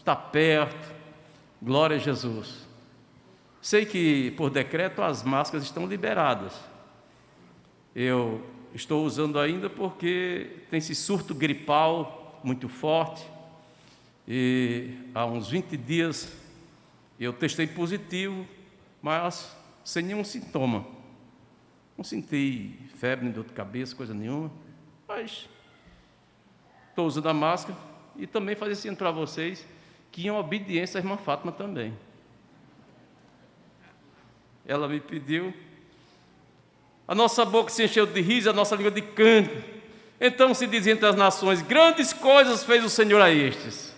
está perto. Glória a Jesus. Sei que por decreto as máscaras estão liberadas. Eu estou usando ainda porque tem esse surto gripal muito forte. E há uns 20 dias eu testei positivo, mas sem nenhum sintoma. Não senti febre, nem dor de cabeça, coisa nenhuma. Mas estou usando a máscara e também fazer assim para vocês que em obediência à irmã Fátima também. Ela me pediu, a nossa boca se encheu de riso, a nossa língua de cântico. Então se dizia entre as nações, grandes coisas fez o Senhor a estes.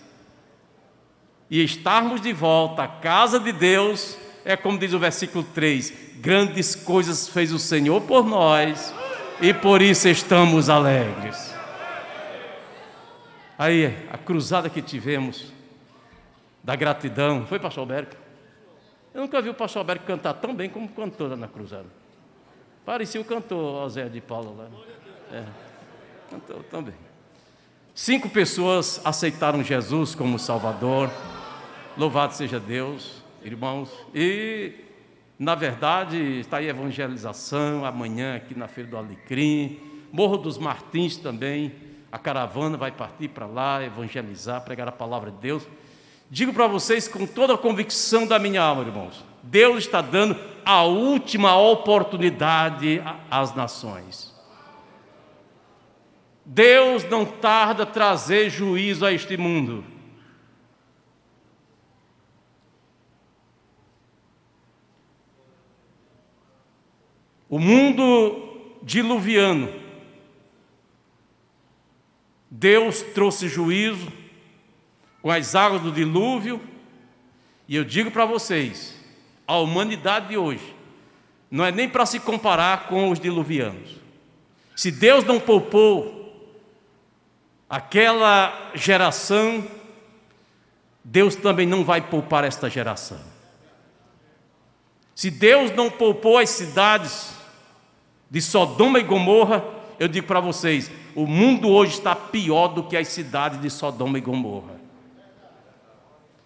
E estarmos de volta à casa de Deus, é como diz o versículo 3, grandes coisas fez o Senhor por nós, e por isso estamos alegres. Aí, a cruzada que tivemos, da gratidão, foi pastor Alberto? Eu nunca vi o pastor Alberto cantar tão bem como cantou lá na cruzada. Parecia o cantor Zé de Paulo lá. Cantou tão bem. 5 pessoas aceitaram Jesus como Salvador. Louvado seja Deus, irmãos. E, na verdade, está aí a evangelização, amanhã aqui na Feira do Alecrim, Morro dos Martins também, a caravana vai partir para lá, evangelizar, pregar a palavra de Deus. Digo para vocês com toda a convicção da minha alma, irmãos, Deus está dando a última oportunidade às nações. Deus não tarda a trazer juízo a este mundo. O mundo diluviano, Deus trouxe juízo com as águas do dilúvio, e eu digo para vocês, a humanidade de hoje não é nem para se comparar com os diluvianos. Se Deus não poupou aquela geração, Deus também não vai poupar esta geração. Se Deus não poupou as cidades de Sodoma e Gomorra, eu digo para vocês, o mundo hoje está pior do que as cidades de Sodoma e Gomorra.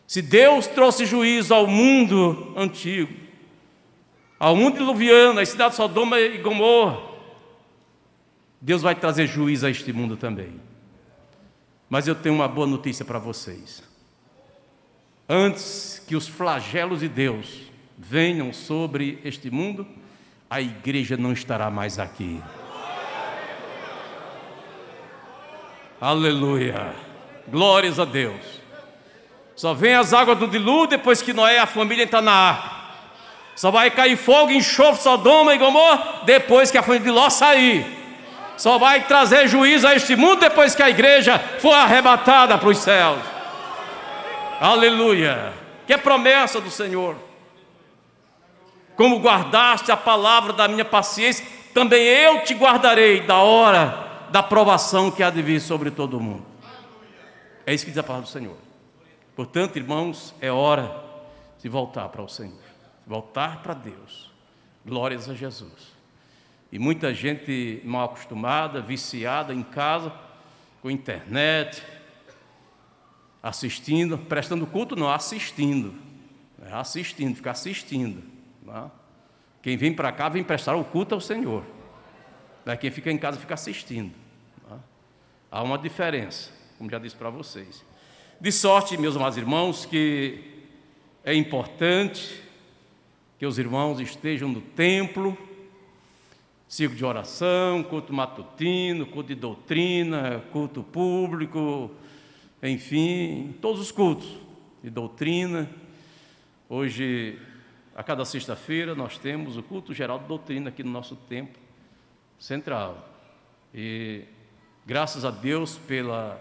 Se Deus trouxe juízo ao mundo antigo, ao mundo diluviano, às cidades de Sodoma e Gomorra, Deus vai trazer juízo a este mundo também. Mas eu tenho uma boa notícia para vocês. Antes que os flagelos de Deus venham sobre este mundo, a igreja não estará mais aqui. Aleluia, glórias a Deus. Só vem as águas do dilúvio depois que Noé e a família entram na arca. Só vai cair fogo, enxofre, Sodoma e Gomorra depois que a família de Ló sair. Só vai trazer juízo a este mundo depois que a igreja for arrebatada para os céus. Aleluia, que é promessa do Senhor. Como guardaste a palavra da minha paciência, também eu te guardarei da hora da provação que há de vir sobre todo o mundo. É isso que diz a palavra do Senhor. Portanto, irmãos, é hora de voltar para o Senhor, voltar para Deus. Glórias a Jesus. E muita gente mal acostumada, viciada em casa, com internet, assistindo, prestando culto não, assistindo. Assistindo, ficar assistindo. Não? Quem vem para cá vem prestar o culto ao Senhor. Quem fica em casa fica assistindo. Não? Há uma diferença, como já disse para vocês. De sorte, meus amados irmãos, que é importante que os irmãos estejam no templo, círculo de oração, culto matutino, culto de doutrina, culto público, enfim, todos os cultos de doutrina. Hoje, a cada sexta-feira, nós temos o culto geral de doutrina aqui no nosso templo central. E graças a Deus pela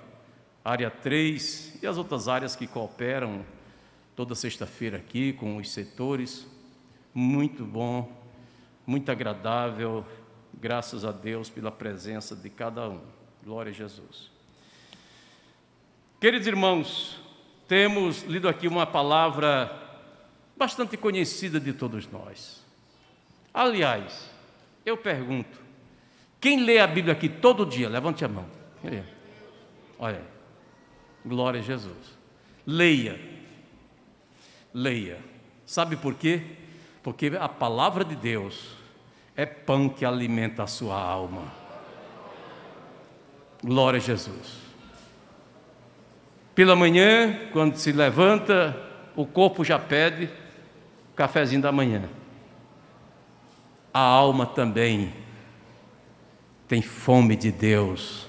área 3 e as outras áreas que cooperam toda sexta-feira aqui com os setores, muito bom, muito agradável, graças a Deus pela presença de cada um. Glória a Jesus. Queridos irmãos, temos lido aqui uma palavra bastante conhecida de todos nós. Aliás, eu pergunto, quem lê a Bíblia aqui todo dia? Levante a mão. Olha aí. Glória a Jesus. Leia. Leia. Sabe por quê? Porque a palavra de Deus é pão que alimenta a sua alma. Glória a Jesus. Pela manhã, quando se levanta, o corpo já pede o cafezinho da manhã. A alma também tem fome de Deus,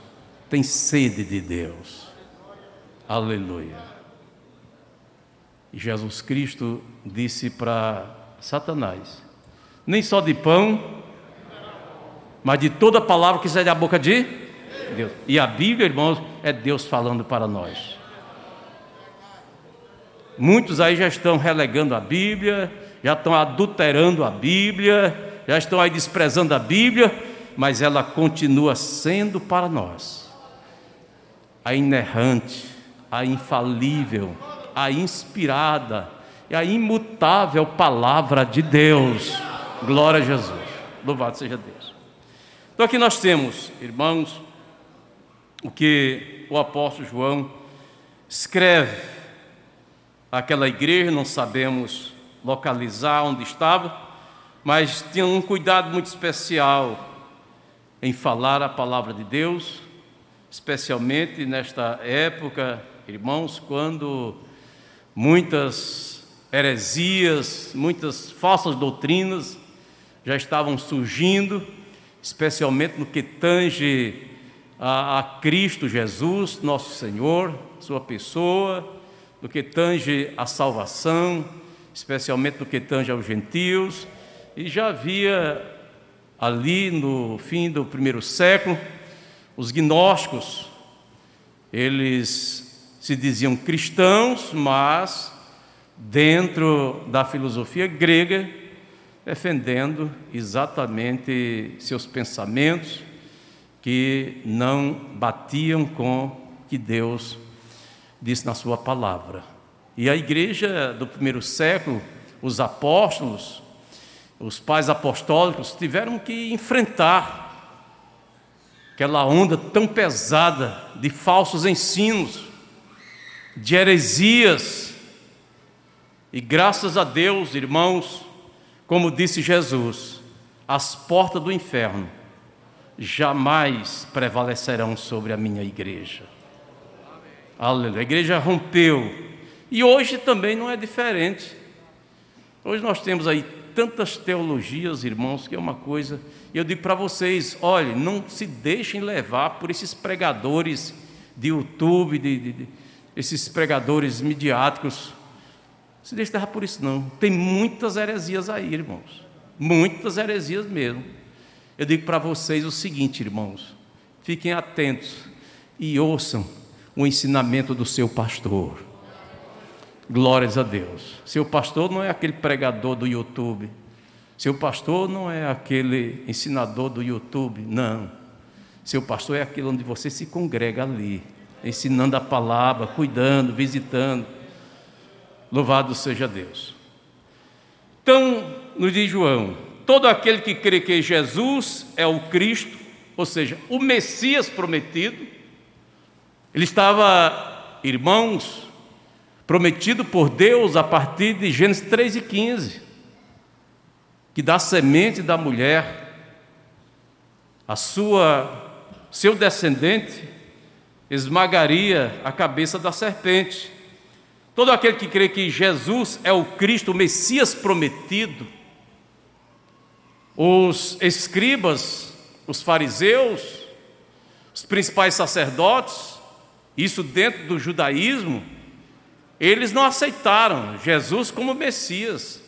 tem sede de Deus. Aleluia. E Jesus Cristo disse para Satanás: nem só de pão, mas de toda palavra que sai da boca de Deus. E a Bíblia, irmãos, é Deus falando para nós. Muitos aí já estão relegando a Bíblia, já estão adulterando a Bíblia, já estão aí desprezando a Bíblia, mas ela continua sendo para nós a inerrante, a infalível, a inspirada e a imutável palavra de Deus. Glória a Jesus. Louvado seja Deus. Então aqui nós temos, irmãos, o que o apóstolo João escreve àquela igreja. Não sabemos localizar onde estava, mas tinha um cuidado muito especial em falar a palavra de Deus, especialmente nesta época, irmãos, quando muitas heresias, muitas falsas doutrinas já estavam surgindo, especialmente no que tange a Cristo Jesus, nosso Senhor, sua pessoa, no que tange a salvação, especialmente no que tange aos gentios. E já havia ali no fim do primeiro século, os gnósticos, eles se diziam cristãos, mas dentro da filosofia grega, defendendo exatamente seus pensamentos, que não batiam com o que Deus disse na sua palavra. E a igreja do primeiro século, os apóstolos, os pais apostólicos, tiveram que enfrentar aquela onda tão pesada de falsos ensinos, de heresias. E graças a Deus, irmãos, como disse Jesus, as portas do inferno jamais prevalecerão sobre a minha igreja. Aleluia. A igreja rompeu. E hoje também não é diferente. Hoje nós temos aí tantas teologias, irmãos, que é uma coisa. E eu digo para vocês, olhe, não se deixem levar por esses pregadores de YouTube, esses pregadores midiáticos. Não se deixem levar por isso, não. Tem muitas heresias aí, irmãos. Muitas heresias mesmo. Eu digo para vocês o seguinte, irmãos, fiquem atentos e ouçam o ensinamento do seu pastor. Glórias a Deus. Seu pastor não é aquele pregador do YouTube. Seu pastor não é aquele ensinador do YouTube, não. Seu pastor é aquele onde você se congrega ali, ensinando a palavra, cuidando, visitando. Louvado seja Deus. Então, nos diz João, todo aquele que crê que Jesus é o Cristo, ou seja, o Messias prometido, ele estava, irmãos, prometido por Deus a partir de Gênesis 3:15, que da semente da mulher, seu descendente esmagaria a cabeça da serpente. Todo aquele que crê que Jesus é o Cristo, o Messias prometido, os escribas, os fariseus, os principais sacerdotes, isso dentro do judaísmo, eles não aceitaram Jesus como Messias.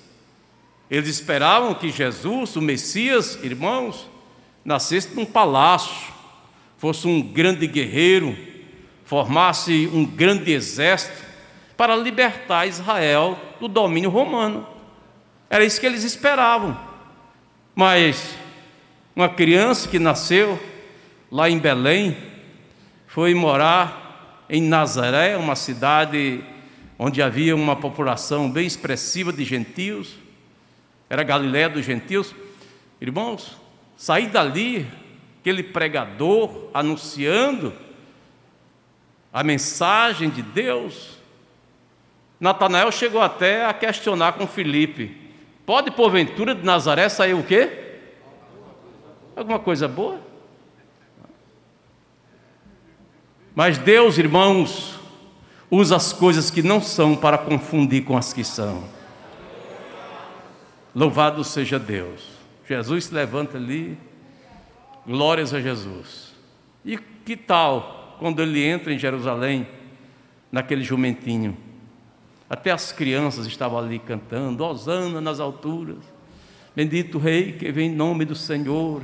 Eles esperavam que Jesus, o Messias, irmãos, nascesse num palácio, fosse um grande guerreiro, formasse um grande exército para libertar Israel do domínio romano. Era isso que eles esperavam. Mas uma criança que nasceu lá em Belém foi morar em Nazaré, uma cidade onde havia uma população bem expressiva de gentios, era Galiléia dos gentios. Irmãos, sair dali, aquele pregador anunciando a mensagem de Deus, Natanael chegou até a questionar com Filipe: pode porventura de Nazaré sair o quê? Alguma coisa boa? Mas Deus, irmãos, usa as coisas que não são para confundir com as que são. Louvado seja Deus. Jesus se levanta ali, glórias a Jesus. E que tal quando ele entra em Jerusalém, naquele jumentinho? Até as crianças estavam ali cantando: hosana nas alturas, bendito o Rei que vem em nome do Senhor,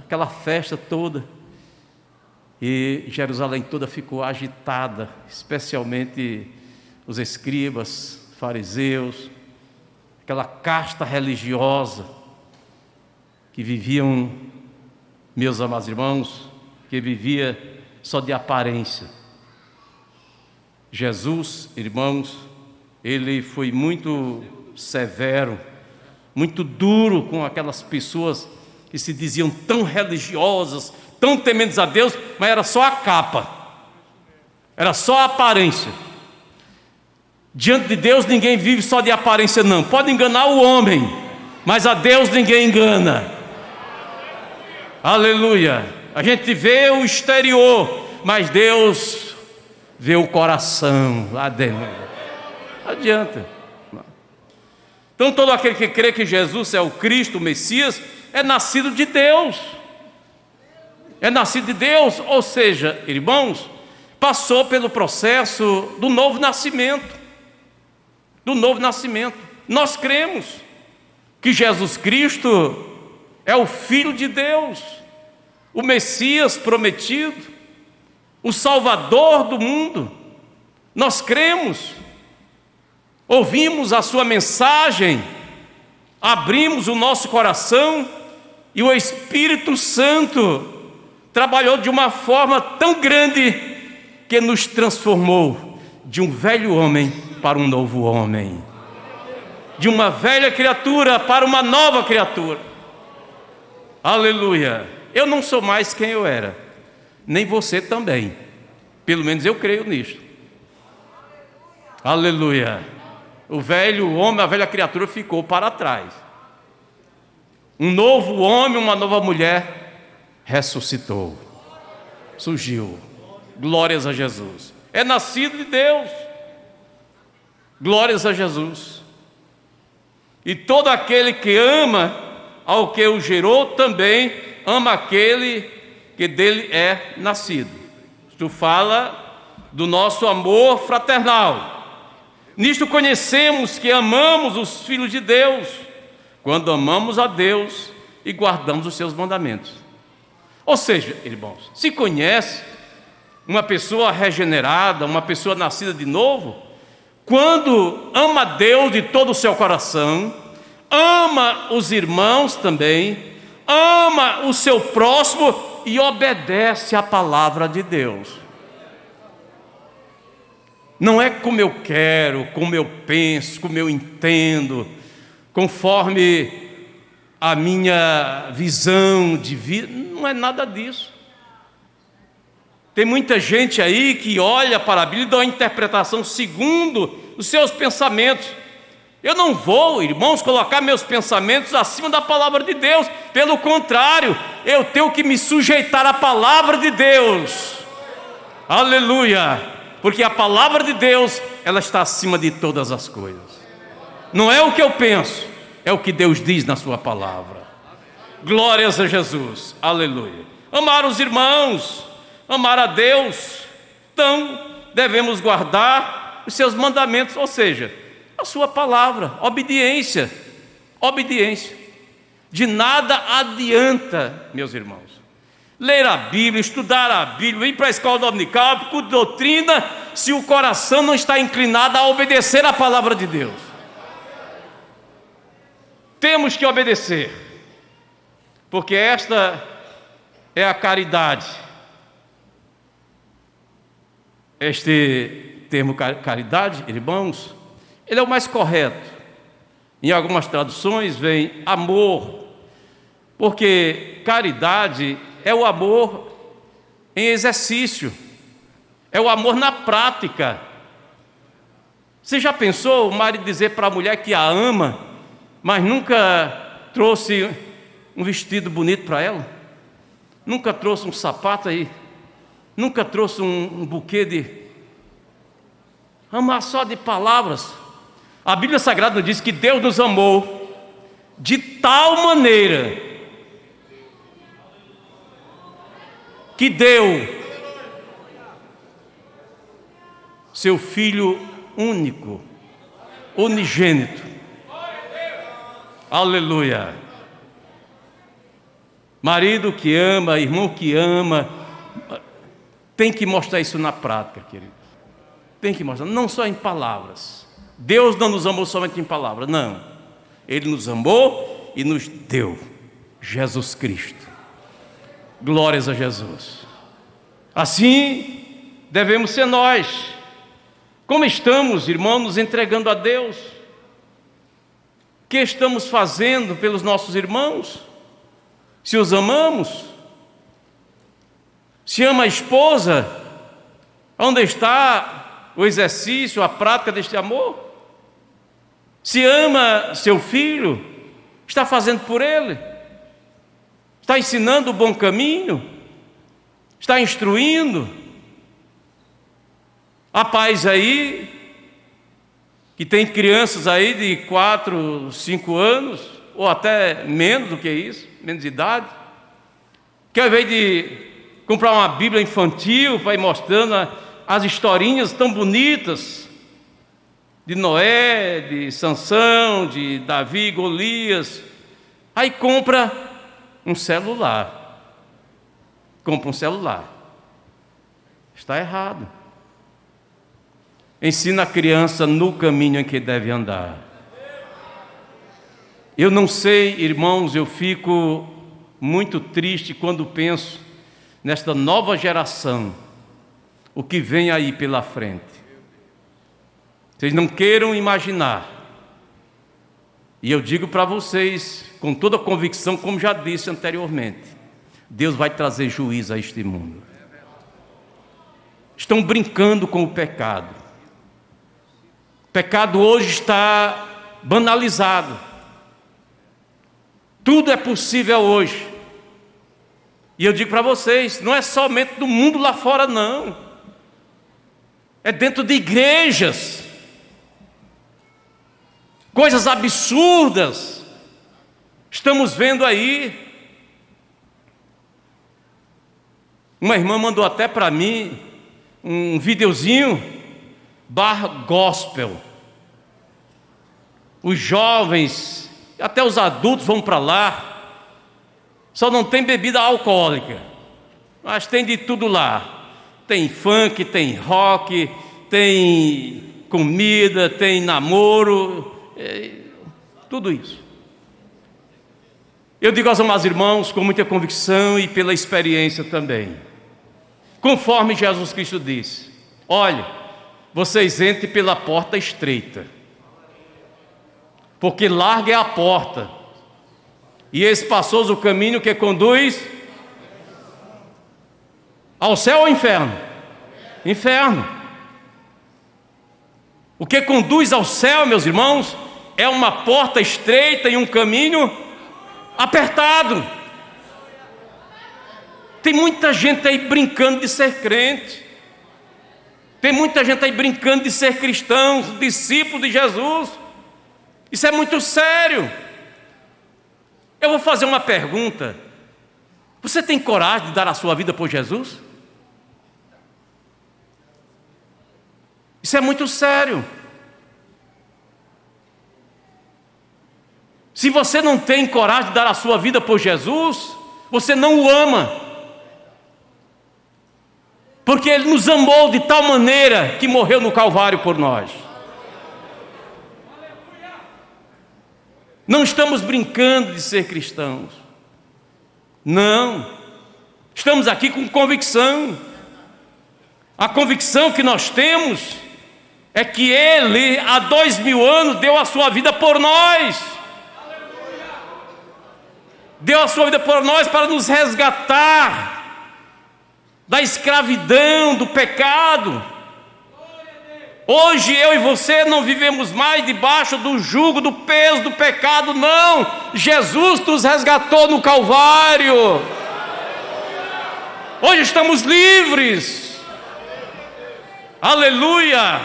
aquela festa toda. E Jerusalém toda ficou agitada, especialmente os escribas, fariseus, aquela casta religiosa que viviam, meus amados irmãos, que vivia só de aparência. Jesus, irmãos, ele foi muito severo, muito duro com aquelas pessoas que se diziam tão religiosas, tão tementes a Deus, mas era só a capa, era só a aparência. Diante de Deus ninguém vive só de aparência, não. Pode enganar o homem, mas a Deus ninguém engana. Aleluia. A gente vê o exterior, mas Deus vê o coração lá dentro. Não adianta. Então todo aquele que crê que Jesus é o Cristo, o Messias, é nascido de Deus. É nascido de Deus, ou seja, irmãos, passou pelo processo do novo nascimento. Do novo nascimento. Nós cremos que Jesus Cristo é o Filho de Deus, o Messias prometido, o Salvador do mundo. Nós cremos, ouvimos a sua mensagem, abrimos o nosso coração e o Espírito Santo trabalhou de uma forma tão grande que nos transformou de um velho homem para um novo homem, de uma velha criatura para uma nova criatura. Aleluia. Eu não sou mais quem eu era, nem você também, pelo menos eu creio nisto. Aleluia. O velho homem, a velha criatura ficou para trás. Um novo homem, uma nova mulher ressuscitou, surgiu. Glórias a Jesus. É nascido de Deus. Glórias a Jesus. E todo aquele que ama ao que o gerou também ama aquele que dele é nascido. Isto fala do nosso amor fraternal. Nisto conhecemos que amamos os filhos de Deus, quando amamos a Deus e guardamos os seus mandamentos. Ou seja, irmãos, se conhece uma pessoa regenerada, uma pessoa nascida de novo, quando ama Deus de todo o seu coração, ama os irmãos também, ama o seu próximo e obedece à palavra de Deus. Não é como eu quero, como eu penso, como eu entendo, conforme a minha visão de vida, não é nada disso. Tem muita gente aí que olha para a Bíblia e dá uma interpretação segundo os seus pensamentos. Eu não vou, irmãos, colocar meus pensamentos acima da palavra de Deus. Pelo contrário, eu tenho que me sujeitar à palavra de Deus. Aleluia! Porque a palavra de Deus, ela está acima de todas as coisas. Não é o que eu penso, é o que Deus diz na sua palavra. Glórias a Jesus. Aleluia. Amar os irmãos, amar a Deus, então devemos guardar os seus mandamentos, ou seja, a sua palavra, obediência. Obediência. De nada adianta, meus irmãos, ler a Bíblia, estudar a Bíblia, ir para a escola dominical, com doutrina, se o coração não está inclinado a obedecer a palavra de Deus. Temos que obedecer, porque esta é a caridade. Este termo caridade, irmãos, ele é o mais correto. Em algumas traduções vem amor, porque caridade é o amor em exercício, é o amor na prática. Você já pensou o marido dizer para a mulher que a ama, mas nunca trouxe um vestido bonito para ela? Nunca trouxe um sapato aí? Nunca trouxe um buquê de... Amar só de palavras. A Bíblia Sagrada nos diz que Deus nos amou de tal maneira que deu seu Filho único, unigênito. Aleluia. Marido que ama, irmão que ama, tem que mostrar isso na prática, querido. Tem que mostrar, não só em palavras. Deus não nos amou somente em palavras, não. Ele nos amou e nos deu Jesus Cristo. Glórias a Jesus. Assim devemos ser nós. Como estamos, irmãos, nos entregando a Deus? O que estamos fazendo pelos nossos irmãos? Se os amamos? Se ama a esposa? Onde está o exercício, a prática deste amor? Se ama seu filho? Está fazendo por ele? Está ensinando o bom caminho? Está instruindo? Há pais aí que tem crianças aí de 4, 5 anos, ou até menos do que isso, menos de idade, que ao invés de comprar uma Bíblia infantil para ir mostrando as historinhas tão bonitas de Noé, de Sansão, de Davi, Golias, aí compra um celular. Compra um celular. Está errado. Ensina a criança no caminho em que deve andar. Eu não sei, irmãos, eu fico muito triste quando penso nesta nova geração, o que vem aí pela frente. Vocês não queiram imaginar, e eu digo para vocês com toda a convicção, como já disse anteriormente, Deus vai trazer juízo a este mundo. Estão brincando com o pecado. O pecado hoje está banalizado. Tudo é possível hoje. E eu digo para vocês, não é somente do mundo lá fora, não. É dentro de igrejas. Coisas absurdas. Estamos vendo aí. Uma irmã mandou até para mim um videozinho bar gospel. Os jovens, até os adultos vão para lá. Só não tem bebida alcoólica, mas tem de tudo lá. Tem funk, tem rock, tem comida, tem namoro, tudo isso. Eu digo aos amados irmãos com muita convicção e pela experiência também, conforme Jesus Cristo disse: olha, vocês entrem pela porta estreita, porque larga é a porta e espaçoso o caminho que conduz ao céu ou ao inferno? Inferno. O que conduz ao céu, meus irmãos, é uma porta estreita e um caminho apertado. Tem muita gente aí brincando de ser crente. Tem muita gente aí brincando de ser cristão, discípulo de Jesus. Isso é muito sério. Eu vou fazer uma pergunta. Você tem coragem de dar a sua vida por Jesus? Isso é muito sério. Se você não tem coragem de dar a sua vida por Jesus, você não o ama. Porque Ele nos amou de tal maneira que morreu no Calvário por nós. Não estamos brincando de ser cristãos. Não. Estamos aqui com convicção. A convicção que nós temos é que Ele, há 2000 anos, deu a sua vida por nós. Deu a sua vida por nós para nos resgatar da escravidão, do pecado. Hoje eu e você não vivemos mais debaixo do jugo, do peso do pecado, não. Jesus nos resgatou no Calvário. Hoje estamos livres. Aleluia.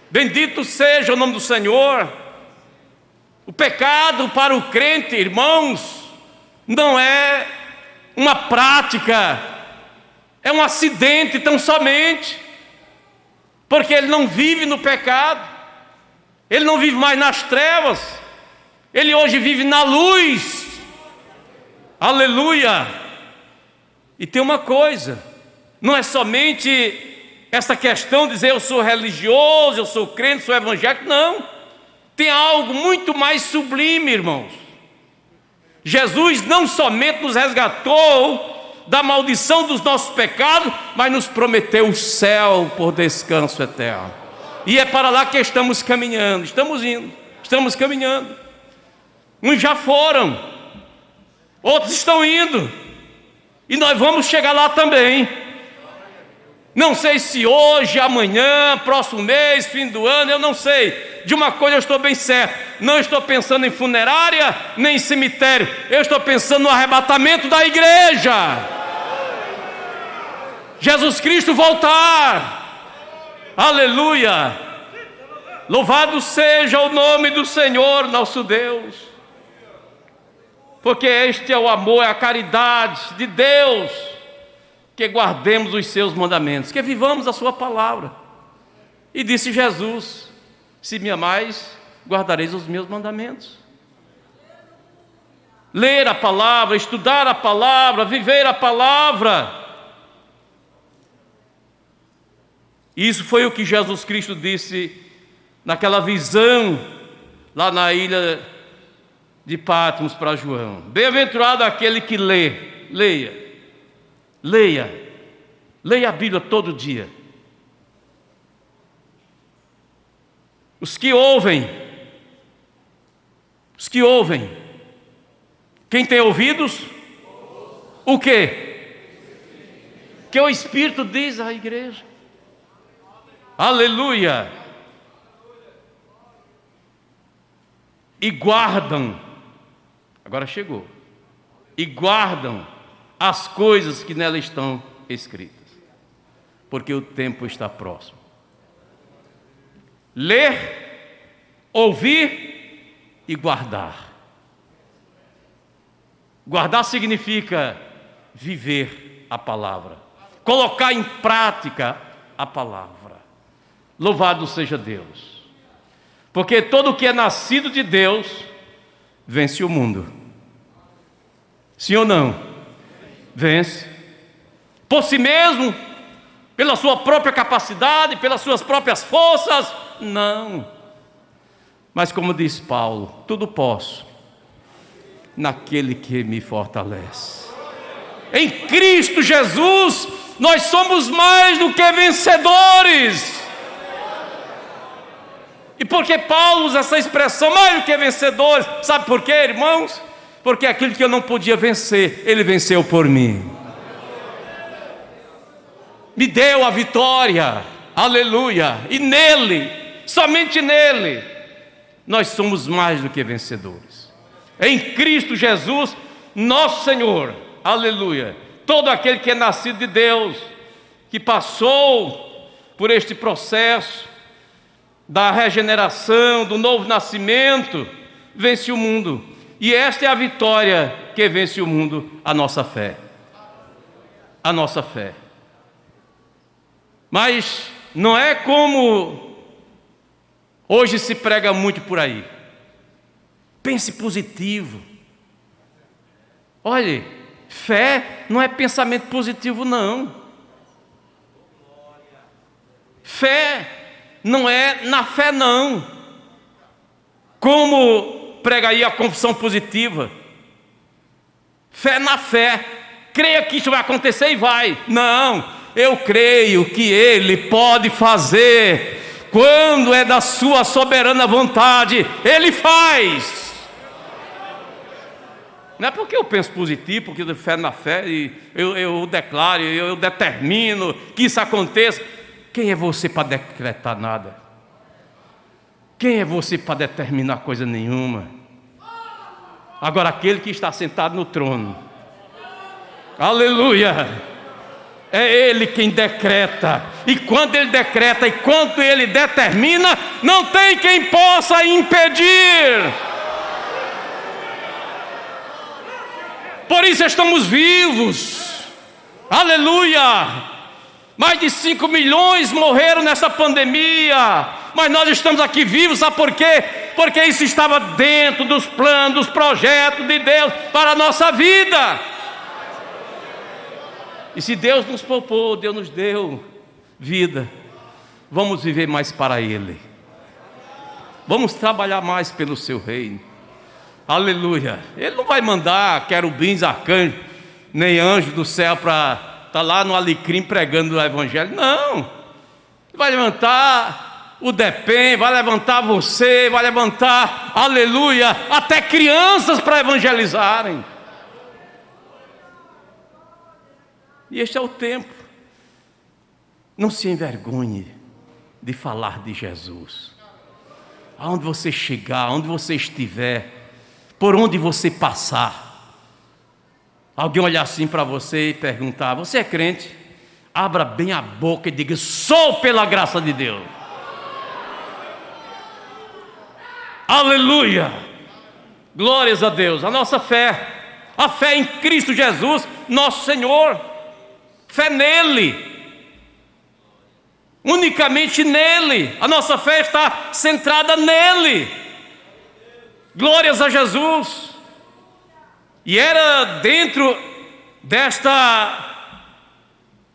Bendito seja o nome do Senhor. O pecado para o crente, irmãos, não é uma prática, é um acidente tão somente, porque ele não vive no pecado, ele não vive mais nas trevas, ele hoje vive na luz. Aleluia. E tem uma coisa, não é somente essa questão de dizer eu sou religioso, eu sou crente, sou evangélico, não. Tem algo muito mais sublime, irmãos. Jesus não somente nos resgatou da maldição dos nossos pecados, mas nos prometeu o céu por descanso eterno. E é para lá que estamos caminhando, estamos indo, estamos caminhando. Uns já foram, outros estão indo, e nós vamos chegar lá também. Não sei se hoje, amanhã, próximo mês, fim do ano, eu não sei. De uma coisa eu estou bem certo, não estou pensando em funerária, nem em cemitério, eu estou pensando no arrebatamento da igreja. Jesus Cristo voltar. Aleluia. Louvado seja o nome do Senhor nosso Deus, porque este é o amor, é a caridade de Deus, que guardemos os seus mandamentos, que vivamos a sua palavra. E disse Jesus: se me amais, guardareis os meus mandamentos. Ler a palavra, estudar a palavra, viver a palavra. Isso foi o que Jesus Cristo disse naquela visão lá na ilha de Patmos para João: bem-aventurado aquele que leia a Bíblia todo dia. Os que ouvem, quem tem ouvidos, o quê? Que o Espírito diz à igreja. Aleluia. E guardam, agora chegou, e guardam as coisas que nela estão escritas, porque o tempo está próximo. Ler, ouvir e guardar. Guardar significa viver a palavra, colocar em prática a palavra. Louvado seja Deus, porque todo o que é nascido de Deus vence o mundo. Sim ou não? Vence. Por si mesmo, pela sua própria capacidade, pelas suas próprias forças? Não. Mas como diz Paulo, tudo posso naquele que me fortalece. Em Cristo Jesus, nós somos mais do que vencedores. E por que Paulo usa essa expressão, mais do que vencedores? Sabe por quê, irmãos? Porque aquilo que eu não podia vencer, Ele venceu por mim. Me deu a vitória, aleluia. E nele, somente nele, nós somos mais do que vencedores. Em Cristo Jesus, nosso Senhor, aleluia. Todo aquele que é nascido de Deus, que passou por este processo da regeneração, do novo nascimento, vence o mundo. E esta é a vitória que vence o mundo, a nossa fé. A nossa fé. Mas não é como hoje se prega muito por aí. Pense positivo. Olhe, fé não é pensamento positivo, não. Fé não é na fé, não. Como prega aí a confissão positiva. Fé na fé. Creia que isso vai acontecer e vai. Não, eu creio que Ele pode fazer. Quando é da sua soberana vontade, Ele faz. Não é porque eu penso positivo, porque eu fé na fé, e eu declaro, eu determino que isso aconteça. Quem é você para decretar nada? Quem é você para determinar coisa nenhuma? Agora, aquele que está sentado no trono, aleluia, é Ele quem decreta. E quando Ele decreta e quando Ele determina, não tem quem possa impedir. Por isso estamos vivos, aleluia. Mais de 5 milhões morreram nessa pandemia, mas nós estamos aqui vivos, sabe por quê? Porque isso estava dentro dos planos, dos projetos de Deus para a nossa vida. E se Deus nos poupou, Deus nos deu vida, vamos viver mais para Ele, vamos trabalhar mais pelo Seu reino, aleluia. Ele não vai mandar querubins, arcanjos, nem anjos do céu para estar lá no alecrim pregando o evangelho, não. Vai levantar o DEPEN, vai levantar você, vai levantar, aleluia, até crianças para evangelizarem. E este é o tempo. Não se envergonhe de falar de Jesus. Aonde você chegar, aonde você estiver, por onde você passar, alguém olhar assim para você e perguntar: você é crente? Abra bem a boca e diga: sou pela graça de Deus. Aleluia! Glórias a Deus. A nossa fé, a fé em Cristo Jesus, nosso Senhor, fé nele, unicamente nele. A nossa fé está centrada nele. Glórias a Jesus. E era dentro desta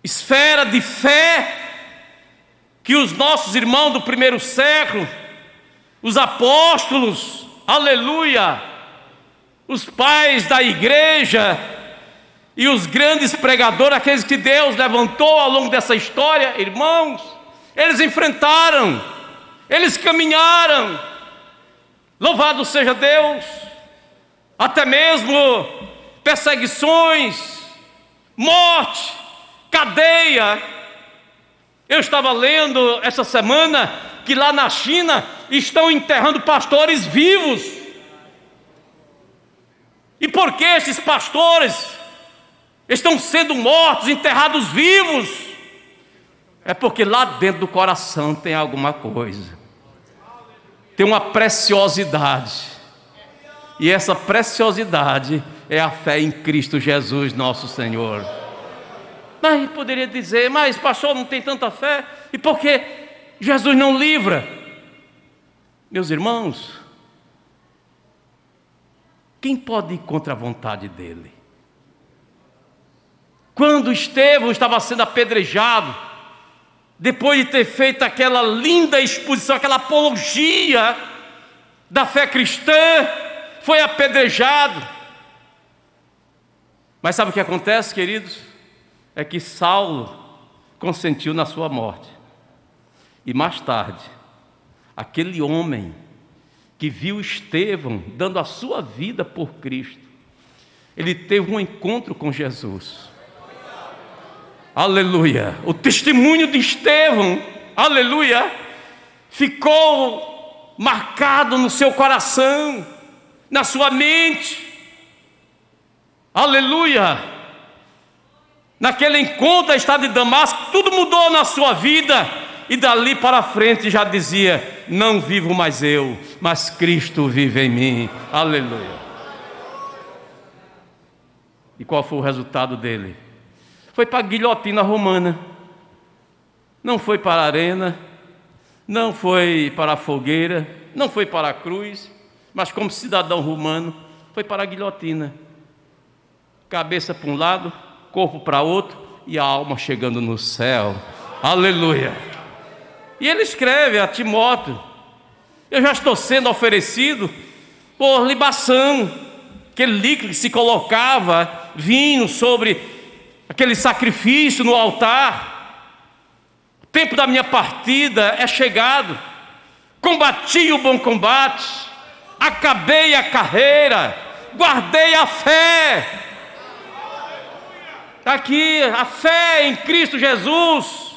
esfera de fé que os nossos irmãos do primeiro século, os apóstolos, aleluia, os pais da igreja e os grandes pregadores, aqueles que Deus levantou ao longo dessa história, irmãos, eles enfrentaram, eles caminharam, louvado seja Deus, até mesmo perseguições, morte, cadeia. Eu estava lendo essa semana que lá na China estão enterrando pastores vivos. E por que esses pastores estão sendo mortos, enterrados vivos? É porque lá dentro do coração tem alguma coisa, tem uma preciosidade. E essa preciosidade é a fé em Cristo Jesus, nosso Senhor. Mas poderia dizer: mas pastor, não tem tanta fé, e por que Jesus não livra? Meus irmãos, quem pode ir contra a vontade dele? Quando Estevão estava sendo apedrejado, depois de ter feito aquela linda exposição, aquela apologia da fé cristã, foi apedrejado. Mas sabe o que acontece, queridos? É que Saulo consentiu na sua morte. E mais tarde, aquele homem que viu Estevão dando a sua vida por Cristo, ele teve um encontro com Jesus. Aleluia! O testemunho de Estevão, aleluia, ficou marcado no seu coração, na sua mente. Aleluia! Naquele encontro, a estrada de Damasco, tudo mudou na sua vida. E dali para frente já dizia: não vivo mais eu, mas Cristo vive em mim. Aleluia! E qual foi o resultado dele? Foi para a guilhotina romana. Não foi para a arena, não foi para a fogueira, não foi para a cruz, mas como cidadão romano, foi para a guilhotina. Cabeça para um lado, corpo para outro, e a alma chegando no céu. Aleluia! E ele escreve a Timóteo: eu já estou sendo oferecido por libação, aquele líquido que se colocava vinho sobre aquele sacrifício no altar. O tempo da minha partida é chegado. Combati o bom combate, acabei a carreira, guardei a fé. Aqui, a fé em Cristo Jesus.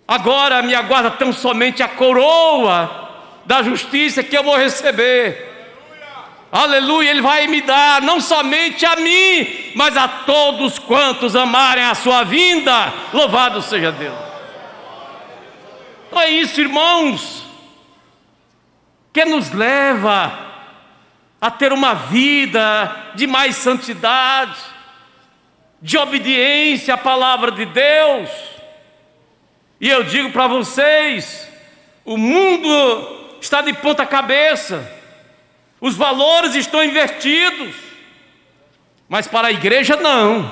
Agora me aguarda tão somente a coroa da justiça que eu vou receber. Aleluia, Ele vai me dar não somente a mim, mas a todos quantos amarem a sua vinda. Louvado seja Deus. Então é isso, irmãos, que nos leva a ter uma vida de mais santidade, de obediência à palavra de Deus. E eu digo para vocês, o mundo está de ponta cabeça, os valores estão invertidos, mas para a igreja não.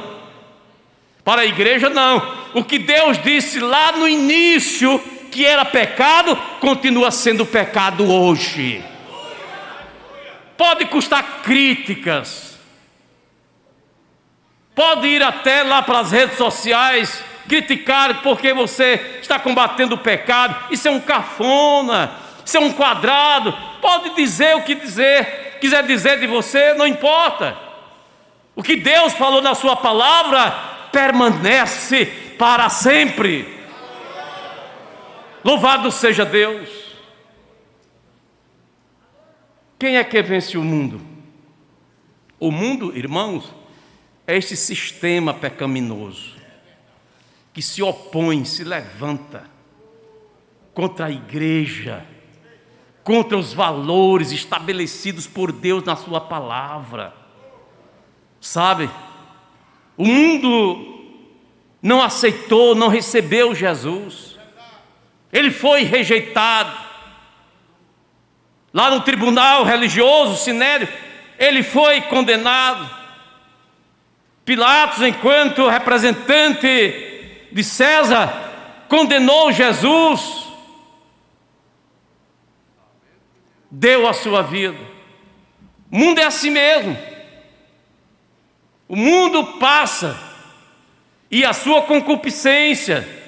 Para a igreja não. O que Deus disse lá no início que era pecado, continua sendo pecado hoje. Pode custar críticas, pode ir até lá para as redes sociais criticar porque você está combatendo o pecado. Isso é um cafona, isso é um quadrado. Pode dizer o que quiser dizer de você, não importa. O que Deus falou na sua palavra permanece para sempre. Louvado seja Deus. Quem é que vence o mundo? O mundo, irmãos, é este sistema pecaminoso que se opõe, se levanta contra a igreja, contra os valores estabelecidos por Deus na sua palavra. Sabe, o mundo não aceitou, não recebeu Jesus. Ele foi rejeitado. Lá no tribunal religioso, Sinédrio, ele foi condenado. Pilatos, enquanto representante de César, condenou Jesus, deu a sua vida. O mundo é assim mesmo. O mundo passa, e a sua concupiscência,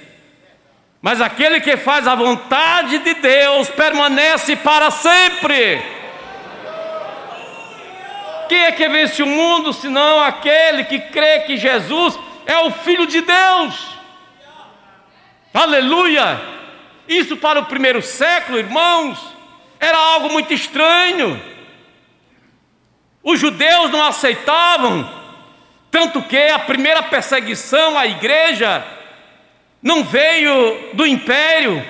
mas aquele que faz a vontade de Deus permanece para sempre. Quem é que vence o mundo, senão aquele que crê que Jesus é o Filho de Deus? Aleluia! Isso para o primeiro século, irmãos, era algo muito estranho. Os judeus não aceitavam, tanto que a primeira perseguição à igreja não veio do império,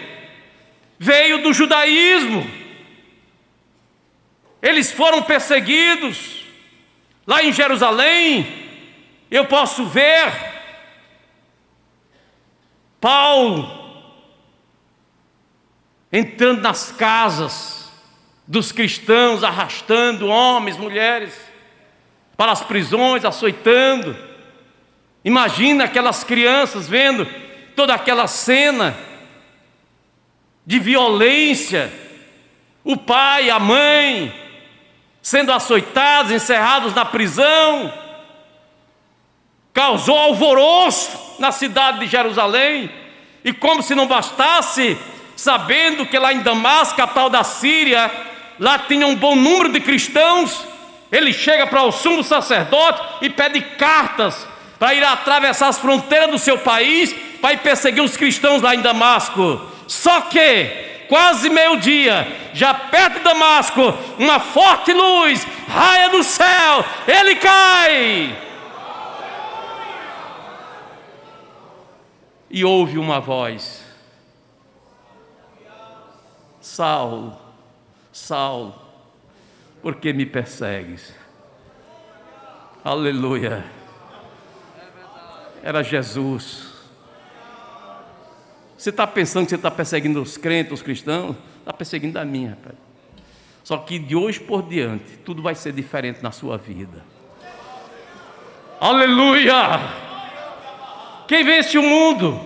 veio do judaísmo. Eles foram perseguidos. Lá em Jerusalém, eu posso ver Paulo entrando nas casas dos cristãos, arrastando homens, mulheres para as prisões, açoitando. Imagina aquelas crianças vendo toda aquela cena de violência, o pai, a mãe sendo açoitados, encerrados na prisão. Causou alvoroço na cidade de Jerusalém. E como se não bastasse, sabendo que lá em Damasco, capital da Síria, lá tinha um bom número de cristãos, ele chega para o sumo sacerdote e pede cartas para ir atravessar as fronteiras do seu país, para ir perseguir os cristãos lá em Damasco. Só que quase meio-dia, já perto de Damasco, uma forte luz raia do céu, ele cai. E ouve uma voz: Saulo, Saulo, por que me persegues? Aleluia. Era Jesus. Você está pensando que você está perseguindo os crentes, os cristãos? Está perseguindo a mim, rapaz. Só que de hoje por diante, tudo vai ser diferente na sua vida. Aleluia! Quem vence o mundo?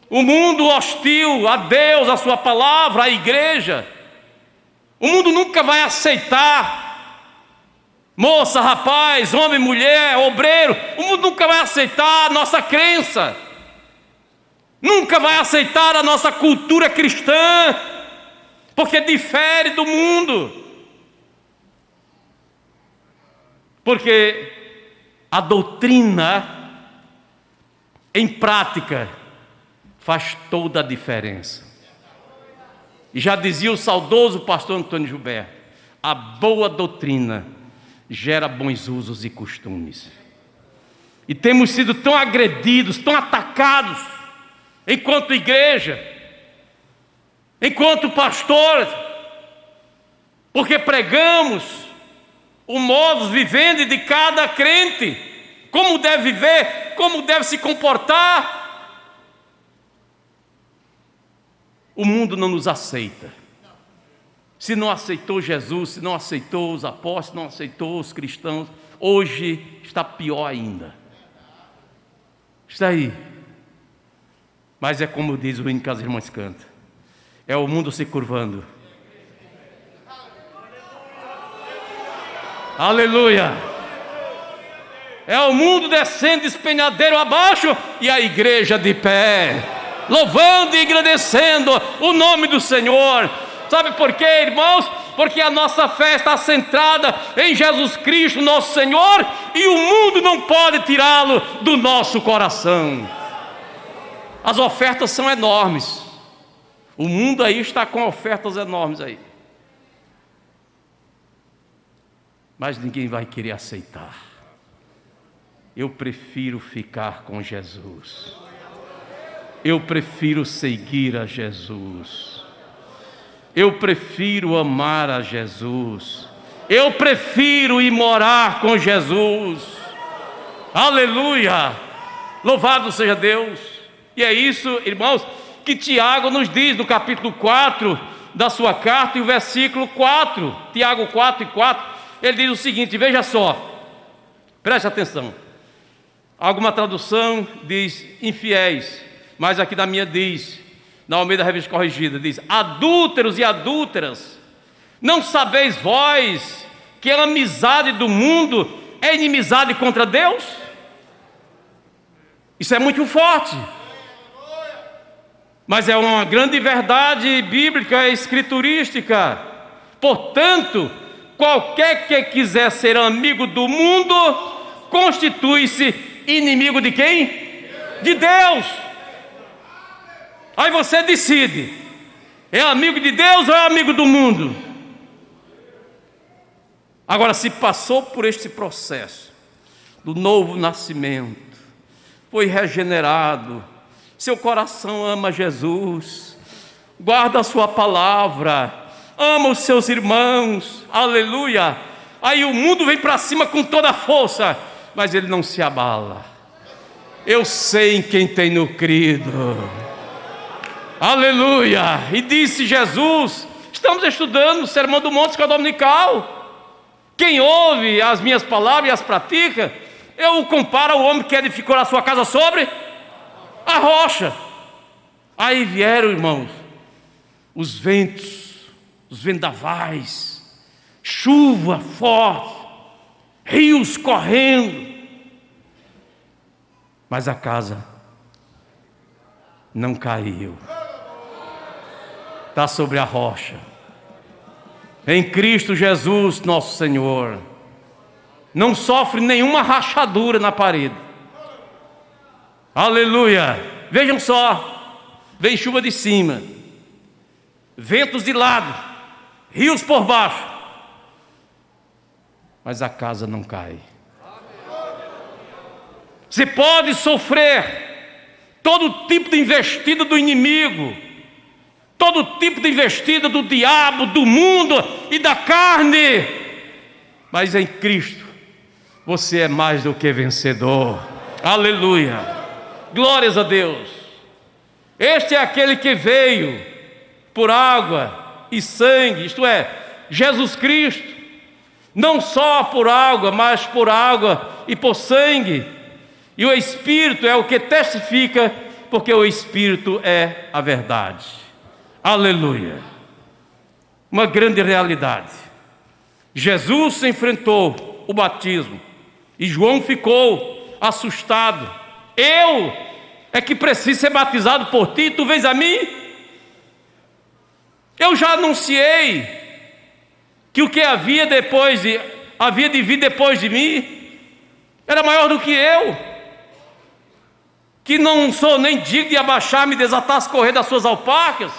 O mundo hostil a Deus, a sua palavra, a igreja. O mundo nunca vai aceitar. Moça, rapaz, homem, mulher, obreiro, o mundo nunca vai aceitar a nossa crença. Nunca vai aceitar a nossa cultura cristã, porque difere do mundo. Porque a doutrina em prática faz toda a diferença. E já dizia o saudoso pastor Antônio Gilberto: a boa doutrina gera bons usos e costumes. E temos sido tão agredidos, tão atacados, enquanto igreja, enquanto pastores, porque pregamos o modo vivendo de cada crente, como deve viver, como deve se comportar. O mundo não nos aceita. Se não aceitou Jesus, se não aceitou os apóstolos, se não aceitou os cristãos, hoje está pior ainda. Está aí. Mas é como diz o hino que as irmãs cantam: é o mundo se curvando. Aleluia! É o mundo descendo despenhadeiro abaixo e a igreja de pé, louvando e agradecendo o nome do Senhor. Sabe por quê, irmãos? Porque a nossa fé está centrada em Jesus Cristo, nosso Senhor, e o mundo não pode tirá-lo do nosso coração. As ofertas são enormes. O mundo aí está com ofertas enormes aí. Mas ninguém vai querer aceitar. Eu prefiro ficar com Jesus. Eu prefiro seguir a Jesus. Eu prefiro amar a Jesus. Eu prefiro ir morar com Jesus. Aleluia! Louvado seja Deus. E é isso, irmãos, que Tiago nos diz no capítulo 4 da sua carta, e o versículo 4, Tiago 4:4, ele diz o seguinte, veja só, preste atenção. Alguma tradução diz infiéis, mas aqui na minha diz, na Almeida Revista Corrigida, diz: adúlteros e adúlteras, não sabeis vós que a amizade do mundo é inimizade contra Deus? Isso é muito forte, mas é uma grande verdade bíblica e escriturística. Portanto, qualquer que quiser ser amigo do mundo, constitui-se inimigo de quem? De Deus. Aí você decide, é amigo de Deus ou é amigo do mundo? Agora, se passou por este processo do novo nascimento, foi regenerado, seu coração ama Jesus, guarda a sua palavra, ama os seus irmãos, aleluia. Aí o mundo vem para cima com toda a força, mas ele não se abala. Eu sei em quem tenho crido, aleluia. E disse Jesus, estamos estudando o Sermão do Monte, escola dominical. Quem ouve as minhas palavras e as pratica, eu o comparo ao homem que edificou a sua casa sobre a rocha. Aí vieram, irmãos, os ventos, os vendavais, chuva forte, rios correndo, mas a casa não caiu, está sobre a rocha, em Cristo Jesus nosso Senhor. Não sofre nenhuma rachadura na parede, aleluia. Vejam só, vem chuva de cima, ventos de lado, rios por baixo, mas a casa não cai. Você pode sofrer todo tipo de investida do inimigo, todo tipo de investida do diabo, do mundo e da carne, mas em Cristo você é mais do que vencedor, aleluia, glórias a Deus. Este é aquele que veio por água e sangue, isto é, Jesus Cristo, não só por água, mas por água e por sangue, e o Espírito é o que testifica, porque o Espírito é a verdade, aleluia. Uma grande realidade. Jesus enfrentou o batismo, e João ficou assustado. Eu é que preciso ser batizado por ti, tu vens a mim? Eu já anunciei que o que havia de vir depois de mim era maior do que eu. que não sou nem digno de abaixar-me e desatar as correias das suas alpacas?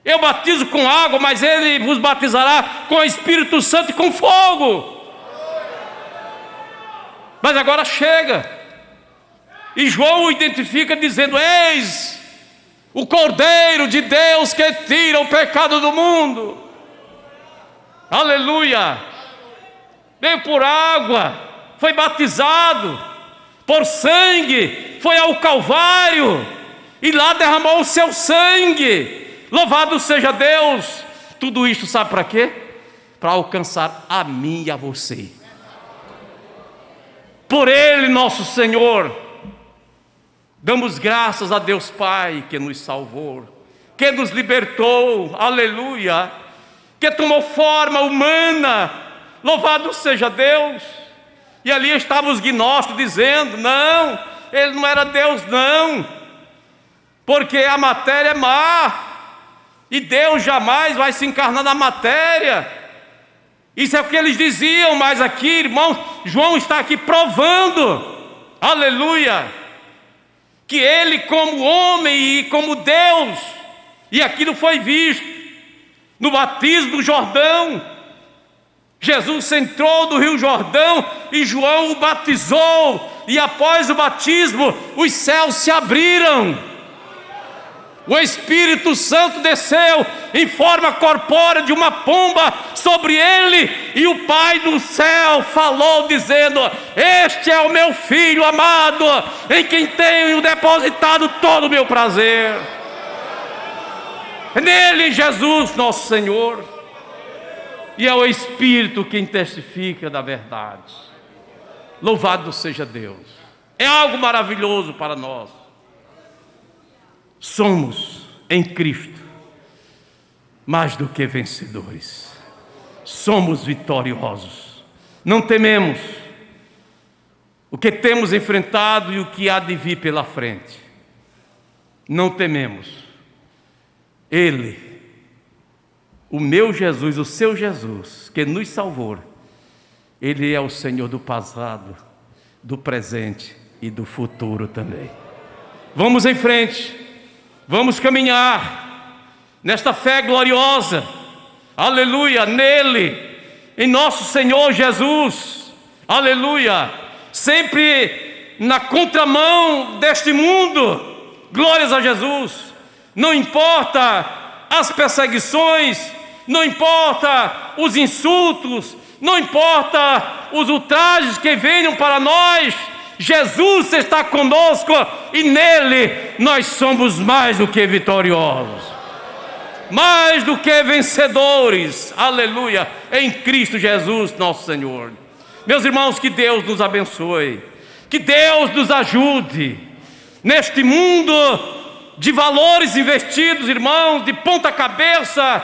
Eu batizo com água, mas ele vos batizará com o Espírito Santo e com fogo. Mas agora chega. E João o identifica dizendo: eis o Cordeiro de Deus que tira o pecado do mundo. Aleluia. Veio por água, foi batizado, por sangue, foi ao Calvário, e lá derramou o seu sangue. Louvado seja Deus. Tudo isto sabe para quê? Para alcançar a mim e a você. Por Ele, nosso Senhor, damos graças a Deus Pai que nos salvou, que nos libertou, aleluia, que tomou forma humana. Louvado seja Deus. E ali estavam os gnósticos dizendo: não, Ele não era Deus não, porque a matéria é má, e Deus jamais vai se encarnar na matéria. Isso é o que eles diziam, mas aqui, irmãos, João está aqui provando, aleluia, que Ele como homem e como Deus, e aquilo foi visto no batismo do Jordão. Jesus entrou do Rio Jordão e João o batizou, e após o batismo os céus se abriram. O Espírito Santo desceu em forma corpórea de uma pomba sobre ele, e o Pai do céu falou dizendo: este é o meu Filho amado, em quem tenho depositado todo o meu prazer. Nele Jesus nosso Senhor, e é o Espírito quem testifica da verdade. Louvado seja Deus. É algo maravilhoso para nós. Somos em Cristo mais do que vencedores. Somos vitoriosos. Não tememos o que temos enfrentado e o que há de vir pela frente. Não tememos. Ele, o meu Jesus, o seu Jesus, que nos salvou, Ele é o Senhor do passado, do presente e do futuro também. Vamos em frente. Vamos caminhar nesta fé gloriosa, aleluia, nele, em nosso Senhor Jesus, aleluia, sempre na contramão deste mundo. Glórias a Jesus. Não importa as perseguições, não importa os insultos, não importa os ultrajes que venham para nós, Jesus está conosco, e nele nós somos mais do que vitoriosos, mais do que vencedores, aleluia, em Cristo Jesus nosso Senhor. Meus irmãos, que Deus nos abençoe, que Deus nos ajude neste mundo de valores investidos, irmãos, de ponta cabeça,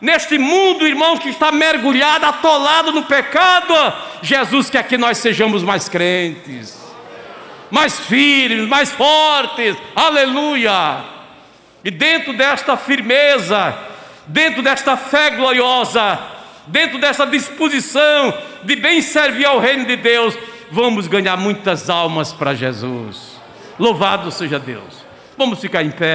neste mundo, irmãos, que está mergulhado, atolado no pecado. Jesus quer que nós sejamos mais crentes, mais firmes, mais fortes, aleluia. E dentro desta firmeza, dentro desta fé gloriosa, dentro dessa disposição de bem servir ao reino de Deus, vamos ganhar muitas almas para Jesus. Louvado seja Deus. Vamos ficar em pé.